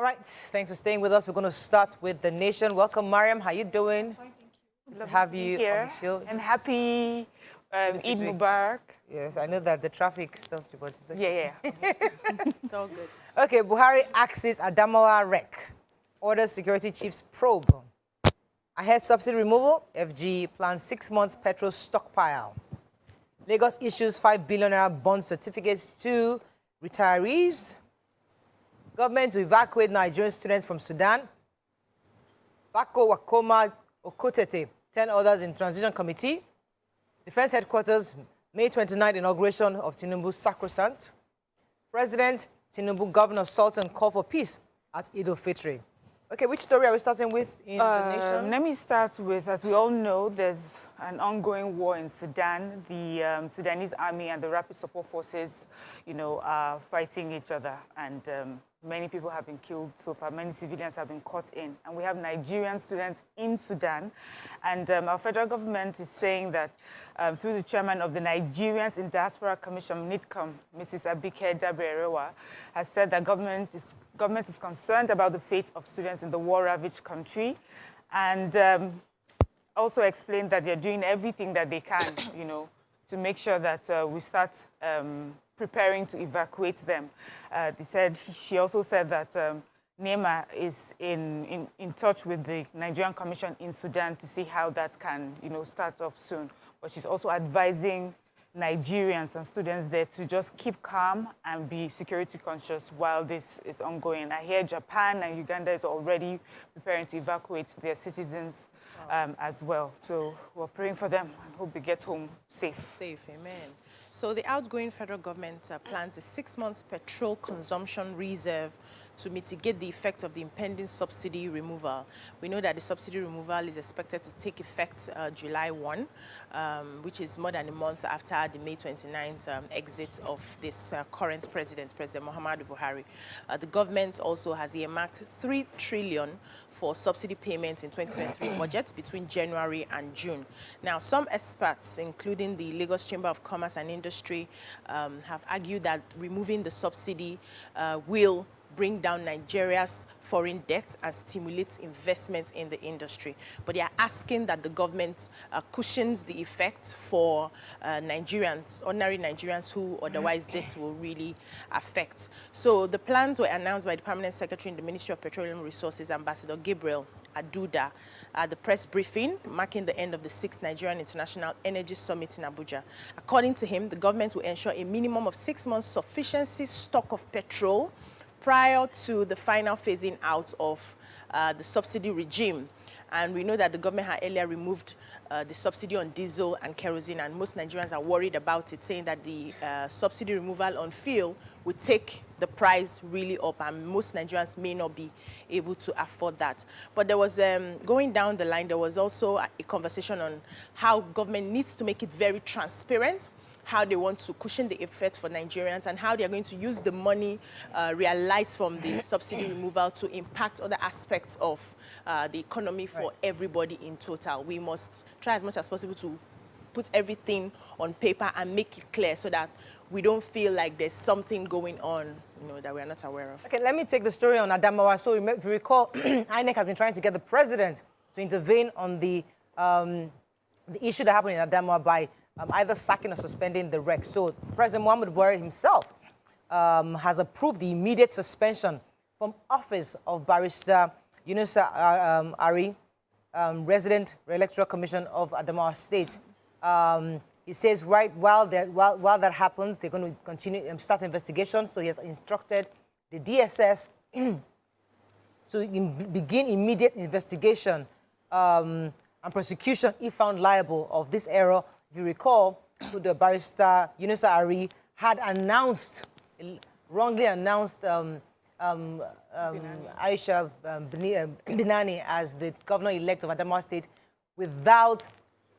All right, thanks for staying with us. We're going to start with the nation. Welcome, Mariam. How you doing? Fine, thank you. Good to have you here. on the show. And happy Eid Mubarak. Yes, I know that the traffic stopped you, but it's okay. Yeah. It's all good. Okay, Buhari axes Adamawa REC. Orders security chiefs probe. Ahead subsidy removal, FG plans 6 months petrol stockpile. Lagos issues 5 billion naira bond certificates to retirees. Government to evacuate Nigerian students from Sudan. Bako Wakoma Okotete, 10 others in transition committee. Defense headquarters, May 29th, inauguration of Tinubu's sacrosanct. President Tinubu, Governor Sultan call for peace at Eid al-Fitr. Okay, which story are we starting with in the nation? Let me start with, as we all know, there's an ongoing war in Sudan. The Sudanese army and the rapid support forces, are fighting each other. And many people have been killed so far. Many civilians have been caught in. And we have Nigerian students in Sudan. And our federal government is saying that through the chairman of the Nigerians in Diaspora Commission, NIDCOM, Mrs. Abike Daberewa, has said that government is concerned about the fate of students in the war-ravaged country, and also explained that they're doing everything that they can, to make sure that we start preparing to evacuate them. She also said that NEMA is in touch with the Nigerian Commission in Sudan to see how that can, start off soon. But she's also advising Nigerians and students there to just keep calm and be security conscious while this is ongoing. I hear Japan and Uganda is already preparing to evacuate their citizens as well. So we're praying for them and hope they get home safe. Safe, amen. So the outgoing federal government plans a 6 months petrol consumption reserve to mitigate the effect of the impending subsidy removal. We know that the subsidy removal is expected to take effect July 1, which is more than a month after the May 29th exit of this current President Muhammadu Buhari. The government also has earmarked 3 trillion for subsidy payments in 2023 budget between January and June. Now, some experts, including the Lagos Chamber of Commerce and Industry, have argued that removing the subsidy will bring down Nigeria's foreign debt and stimulate investment in the industry. But they are asking that the government cushions the effect for Nigerians, ordinary Nigerians who otherwise this will really affect. So the plans were announced by the Permanent Secretary in the Ministry of Petroleum Resources, Ambassador Gabriel Aduda, at the press briefing marking the end of the 6th Nigerian International Energy Summit in Abuja. According to him, the government will ensure a minimum of 6 months sufficiency stock of petrol prior to the final phasing out of the subsidy regime. And we know that the government had earlier removed the subsidy on diesel and kerosene, and most Nigerians are worried about it, saying that the subsidy removal on fuel would take the price really up, and most Nigerians may not be able to afford that. But there was, going down the line, there was also a conversation on how government needs to make it very transparent, how they want to cushion the effect for Nigerians, and how they are going to use the money realized from the subsidy removal to impact other aspects of the economy for everybody in total. We must try as much as possible to put everything on paper and make it clear so that we don't feel like there's something going on, that we're not aware of. Okay, let me take the story on Adamawa. So if you recall, INEC has been trying to get the president to intervene on the issue that happened in Adamawa by either sacking or suspending the REC. So President Muhammadu Buhari himself has approved the immediate suspension from office of Barrister Yunusa Ari, resident Electoral Commission of Adamawa State. He says while that happens, they're going to continue and start investigation. So he has instructed the DSS to begin immediate investigation and prosecution if found liable of this error. If you recall, the Barrister Yunusa Ari had wrongly announced Aisha Binani as the governor-elect of Adamawa State without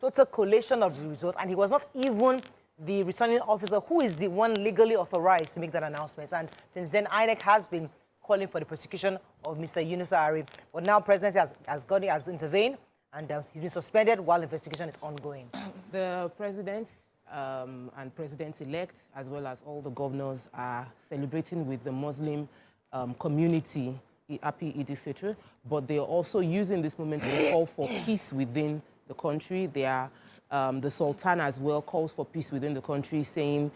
total collation of the results, and he was not even the returning officer who is the one legally authorized to make that announcement. And since then, INEC has been calling for the prosecution of Mr. Yunusa Ari. But now presidency has intervened, and he's been suspended while investigation is ongoing. The president and president-elect, as well as all the governors, are celebrating with the Muslim community happy Eid al-Fitr, but they're also using this moment to call for peace within the country. They are, the Sultan as well calls for peace within the country, saying,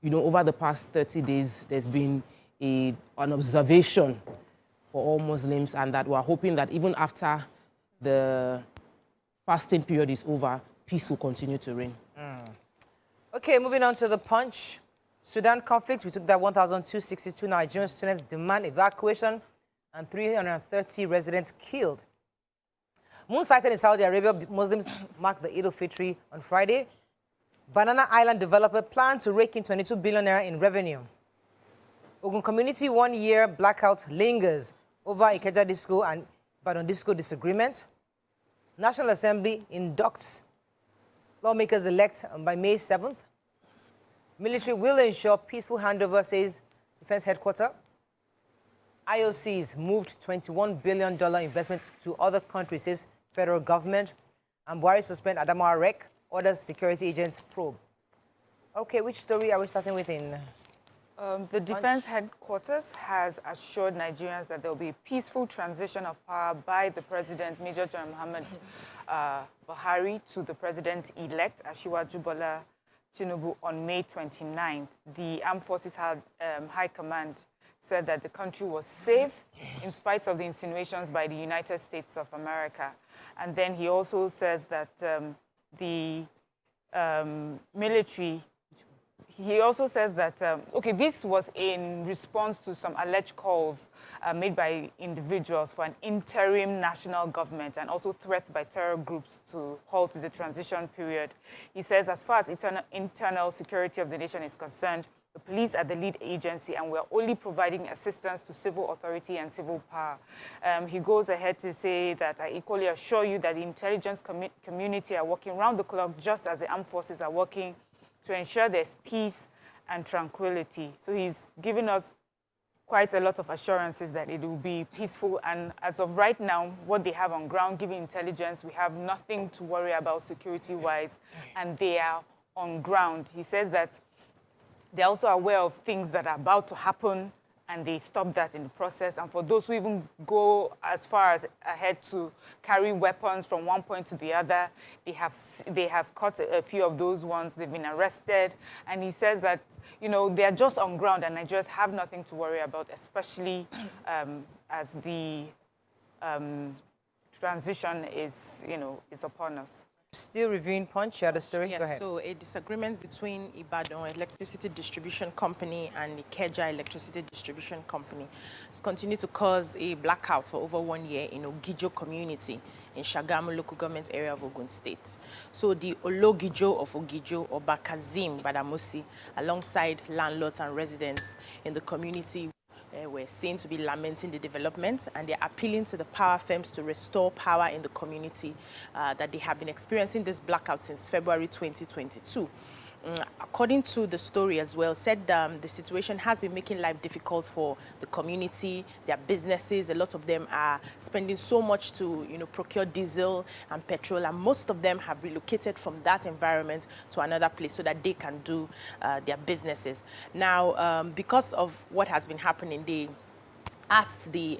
you know, over the past 30 days, there's been an observation for all Muslims, and that we're hoping that even after the fasting period is over, peace will continue to reign. Okay, moving on to the Punch. Sudan conflict, we took that 1,262 Nigerian students demand evacuation and 330 residents killed. Moon sighted in Saudi Arabia, Muslims marked the Eid al-Fitr on Friday. Banana Island developer planned to rake in 22 billion naira in revenue. Ogun community 1 year blackout lingers over Ikeja Disco and Ibadan Disco disagreement. National Assembly inducts lawmakers elect by May 7th. Military will ensure peaceful handover, says Defense Headquarters. IOCs moved $21 billion investment to other countries, says federal government. And Warri suspend Adamawa REC, orders security agents probe. Okay, which story are we starting with in? The Defense Headquarters has assured Nigerians that there will be a peaceful transition of power by the President, Major General Muhammad Buhari, to the President-elect, Asiwaju Bola Tinubu, on May 29th. The Armed Forces High Command said that the country was safe in spite of the insinuations by the United States of America. And then he also says that the military... He also says that, okay, this was in response to some alleged calls made by individuals for an interim national government and also threats by terror groups to halt the transition period. He says, as far as internal security of the nation is concerned, the police are the lead agency and we're only providing assistance to civil authority and civil power. He goes ahead to say that I equally assure you that the intelligence community are working round the clock just as the armed forces are working to ensure there's peace and tranquility. So he's given us quite a lot of assurances that it will be peaceful. And as of right now, what they have on ground, giving intelligence, we have nothing to worry about security-wise, and they are on ground. He says that they're also aware of things that are about to happen, and they stop that in the process. And for those who even go as far as ahead to carry weapons from one point to the other, they have caught a few of those ones. They've been arrested. And he says that, you know, they're just on ground and Nigerians have nothing to worry about, especially as the transition is, you know, is upon us. Still reviewing Punch, you had a story? Yes, Go ahead. so a disagreement between Ibadan Electricity Distribution Company and Ikeja Electricity Distribution Company has continued to cause a blackout for over 1 year in Ogijo community in Shagamu local government area of Ogun State. So the Ologijo of Ogijo, Oba Kazim Badamusi, alongside landlords and residents in the community, were seen to be lamenting the development, and they're appealing to the power firms to restore power in the community that they have been experiencing this blackout since February 2022. According to the story as well, said the situation has been making life difficult for the community, their businesses. A lot of them are spending so much to, you know, procure diesel and petrol, and most of them have relocated from that environment to another place so that they can do their businesses. Now, because of what has been happening, they asked the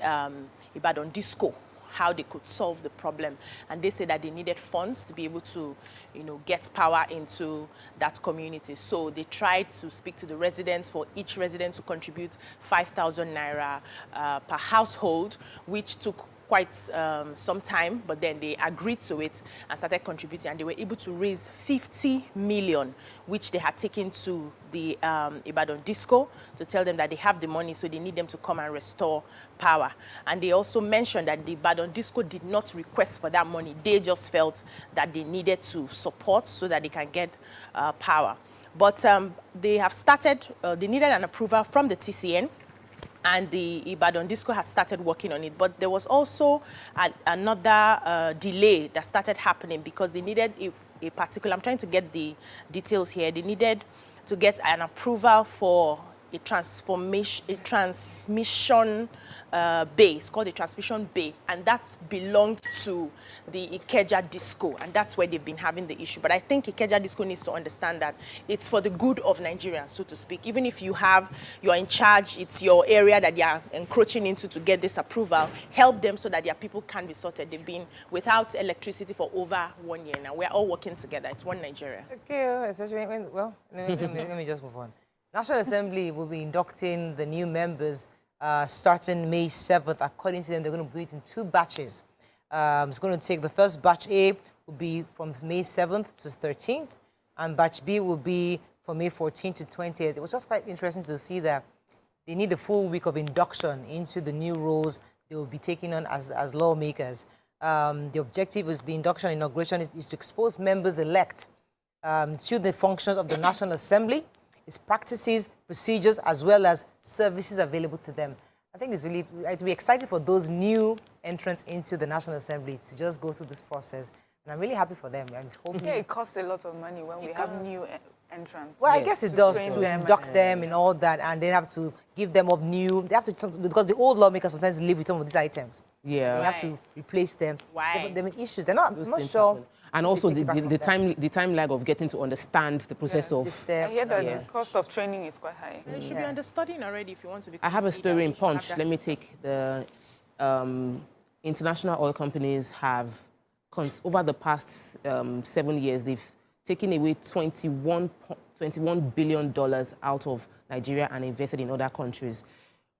Ibadan Disco how they could solve the problem, and they said that they needed funds to be able to, you know, get power into that community. So they tried to speak to the residents, for each resident to contribute 5,000 naira per household, which took quite some time, but then they agreed to it and started contributing, and they were able to raise 50 million, which they had taken to the Ibadan Disco to tell them that they have the money, so they need them to come and restore power. And they also mentioned that the Ibadan Disco did not request for that money. They just felt that they needed to support so that they can get power. But they have started, they needed an approval from the TCN, and the Ibadan Disco has started working on it. But there was also another delay that started happening because they needed a particular, I'm trying to get the details here, they needed to get an approval for a transmission bay. It's called a transmission bay, and that belonged to the Ikeja Disco, and that's where they've been having the issue. But I think Ikeja Disco needs to understand that it's for the good of Nigerians, so to speak. Even if you're in charge, it's your area that they are encroaching into to get this approval, help them so that their people can be sorted. They've been without electricity for over 1 year now. We're all working together. It's one Nigeria. Okay, well, let me just move on. National Assembly will be inducting the new members starting May 7th. According to them, they're going to do it in 2 batches. It's going to take the first batch A will be from May 7th to 13th, and batch B will be from May 14th to 20th. It was just quite interesting to see that they need a full week of induction into the new roles they will be taking on as lawmakers. The objective is the induction inauguration is to expose members-elect to the functions of the National Assembly, its practices, procedures, as well as services available to them. I think it's really to be excited for those new entrants into the National Assembly to just go through this process. And I'm really happy for them. I'm hoping Yeah, it costs a lot of money when we have new entrants. Well, I guess it does train to them induct them and all that, and they have to give them up new. They have to, because the old lawmakers sometimes live with some of these items. Yeah. They have to replace them. Why? They're in issues. They're not. I'm not sure. And also They take it back from the time lag of getting to understand the process of. System. I hear that the cost of training is quite high. You should be understudying already if you want to be. I have a story in Punch. Let me take the international oil companies have, over the past 7 years, they've taken away $21 billion out of Nigeria and invested in other countries.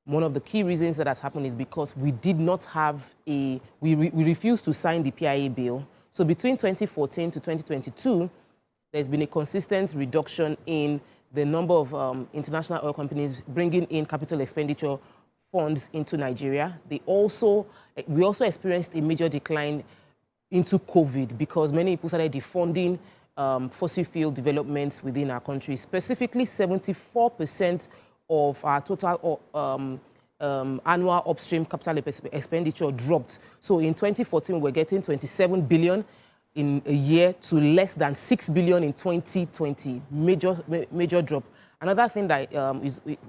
One of the key reasons that has happened is because we did not have we refused to sign the PIA bill. So between 2014 to 2022, there's been a consistent reduction in the number of international oil companies bringing in capital expenditure funds into Nigeria. We also experienced a major decline into COVID because many people started defunding fossil fuel developments within our country. Specifically, 74% of our total annual upstream capital expenditure dropped. So in 2014, we're getting 27 billion in a year to less than 6 billion in 2020. Major drop. Another thing that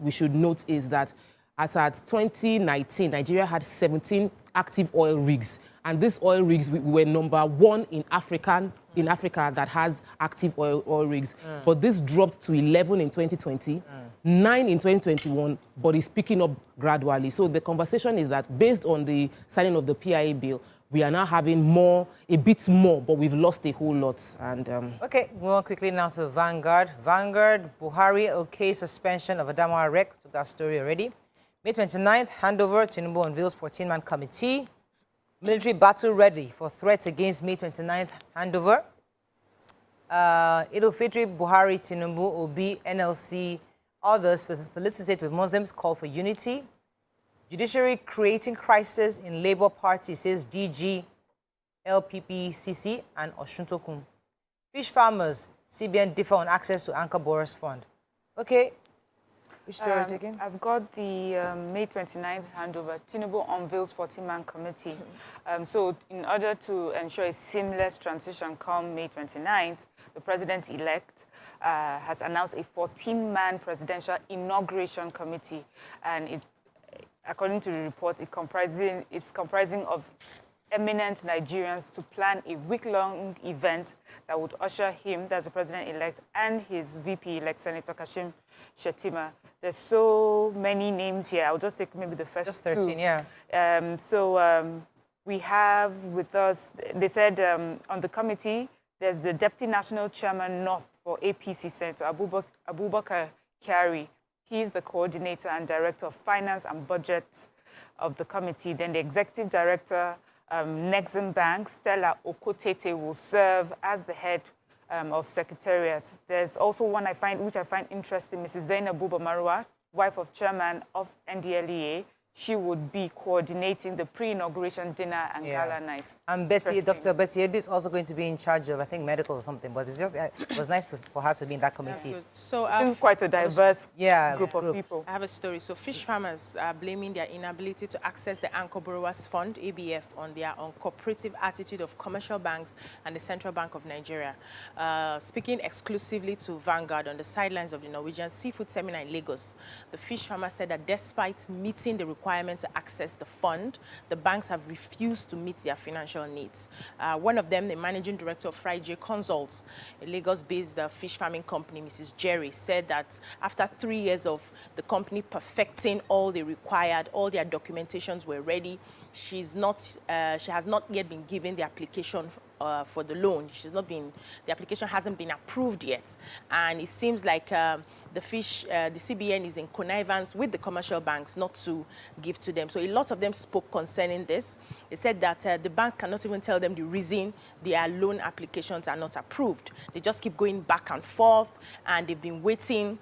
we should note is that as at 2019, Nigeria had 17 active oil rigs. And these oil rigs, we were number 1 in Africa that has active oil rigs. But this dropped to 11 in 2020, 9 in 2021, but it's picking up gradually. So the conversation is that based on the signing of the PIA bill, we are now having a bit more, but we've lost a whole lot. And Okay, move on quickly now to Vanguard. Vanguard, Buhari, okay, suspension of Adamawa REC. Took that story already. May 29th, handover, Tinubu unveils 14-man committee. Military battle ready for threats against May 29th handover. Idul Fitri, Buhari, Tinubu, Obi, NLC, others felicitate with Muslims, call for unity. Judiciary creating crisis in Labour Party, says DG, LPPCC, and Osuntokun. Fish farmers, CBN differ on access to Anchor Borers Fund. Okay. Which story are you taking? I've got the May 29th handover. Tinubu unveils 14-man committee. So in order to ensure a seamless transition come May 29th, the president-elect has announced a 14-man presidential inauguration committee. And according to the report, it's comprising of eminent Nigerians to plan a week-long event that would usher him, that's the president-elect, and his VP-elect, Senator Kashim Shettima. There's so many names here. I'll just take maybe the first Just 13, two. Yeah. We have with us, they said on the committee, there's the Deputy National Chairman North for APC, Senator Abubakar Kyari. He's the coordinator and director of finance and budget of the committee. Then the executive director, Nexim Bank, Stella Okotete, will serve as the head of secretariat. There's also one which I find interesting, Mrs. Zainab Buba Marwa, wife of chairman of NDLEA. she would be coordinating the pre-inauguration dinner and gala night. And Dr. Betty Edu is also going to be in charge of, I think, medical or something. But it's just, it was nice for her to be in that committee. So it's quite a diverse group of people. I have a story. So fish farmers are blaming their inability to access the Anchor Borrowers Fund, ABF, on their uncooperative attitude of commercial banks and the Central Bank of Nigeria. Speaking exclusively to Vanguard on the sidelines of the Norwegian Seafood Seminar in Lagos, the fish farmer said that despite meeting the requirement to access the fund, the banks have refused to meet their financial needs. One of them, the managing director of Friday J Consults, a Lagos-based fish farming company, Mrs. Jerry, said that after 3 years of the company perfecting all they required, all their documentations were ready, she has not yet been given the application for the loan. The application hasn't been approved yet. And it seems like the CBN is in connivance with the commercial banks not to give to them. So a lot of them spoke concerning this. They said that the bank cannot even tell them the reason their loan applications are not approved. They just keep going back and forth, and they've been waiting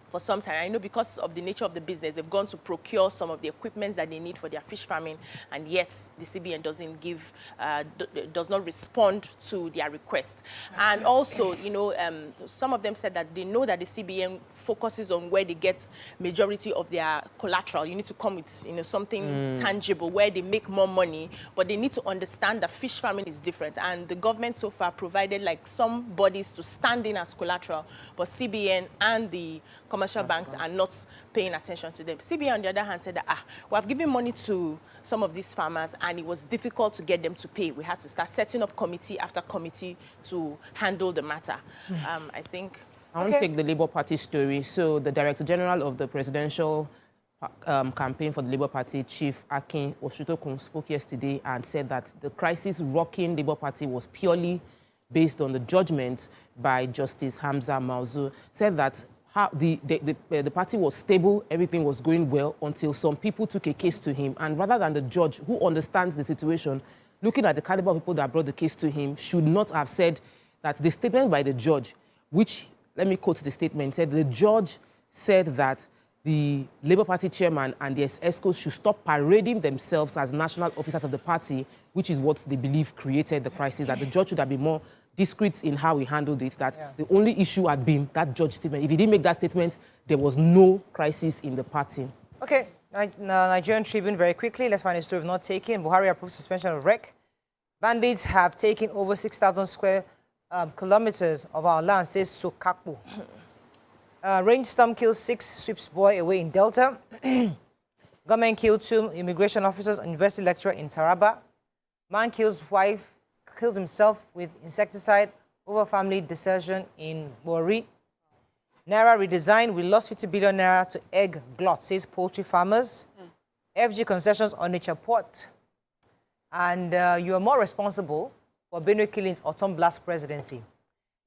for some time. I know because of the nature of the business, they've gone to procure some of the equipment that they need for their fish farming, and yet the CBN does not respond to their request. And also, some of them said that they know that the CBN focuses on where they get majority of their collateral. You need to come with something tangible where they make more money, but they need to understand that fish farming is different. And the government so far provided like some bodies to stand in as collateral, but CBN and the commercial banks are not paying attention to them. CBN, on the other hand, said that, we have given money to some of these farmers, and it was difficult to get them to pay. We had to start setting up committee after committee to handle the matter. I want to take the Labour Party story. So the Director General of the Presidential Campaign for the Labour Party, Chief Akin Oshutokun, spoke yesterday and said that the crisis rocking Labour Party was purely based on the judgment by Justice Hamza Mauzu. Said that the party was stable, everything was going well until some people took a case to him. And rather than the judge, who understands the situation, looking at the caliber of people that brought the case to him, should not have said that the statement by the judge, which, let me quote the statement, said the judge said that the Labour Party chairman and the ESCOs should stop parading themselves as national officers of the party, which is what they believe created the crisis, that the judge should have been more discreet in how he handled it, that the only issue had been that judge statement. If he didn't make that statement, there was no crisis in the party. Okay, Nigerian Tribune, very quickly. Let's find a story of not taking. Buhari approves suspension of REC. Bandits have taken over 6,000 square kilometers of our land, says Sokapu. Rainstorm kills 6 sweeps boy away in Delta. Government killed 2 immigration officers, university lecturer in Taraba. Man kills himself with insecticide over family desertion in Warri. Naira redesign, we lost 50 billion naira to egg glut, says poultry farmers. FG concessions on nature port. And you are more responsible for Benue killings autumn blast presidency.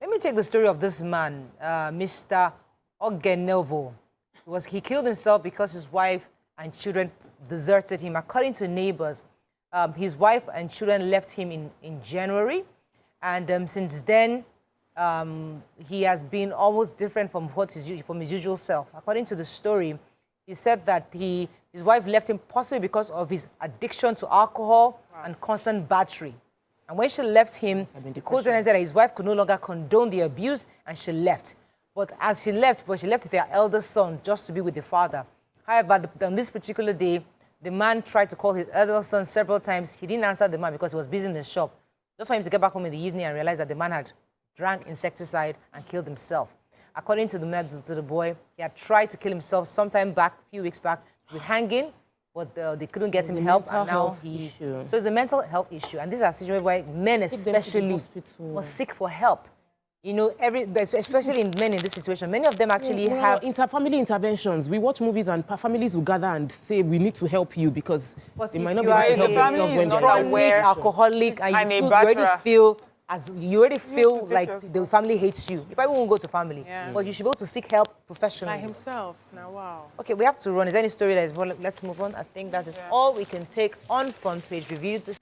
Let me take the story of this man, Mr. Ogheneovo. He killed himself because his wife and children deserted him. According to neighbors, his wife and children left him in January, and since then, he has been almost different from his usual self. According to the story, he said that his wife left him possibly because of his addiction to alcohol and constant battery. And when she left him, the court said that his wife could no longer condone the abuse, and she left. But she left with her eldest son just to be with the father. However, on this particular day, the man tried to call his eldest son several times. He didn't answer the man because he was busy in his shop. Just for him to get back home in the evening and realize that the man had drank insecticide and killed himself. According to the boy, he had tried to kill himself sometime back, a few weeks back, with hanging, but they couldn't get him help, and now So it's a mental health issue, and this is a situation where men especially must seek for help. Especially men in this situation, many of them actually have family interventions. We watch movies and families will gather and say, we need to help you because they might not be able to help themselves when they're chronic alcoholic and you already feel like the family hates you. You probably won't go to family, but you should be able to seek help professionally. By himself. Now, wow. Okay, we have to run. Is there any story that is, let's move on. I think that is all we can take on Front Page Review this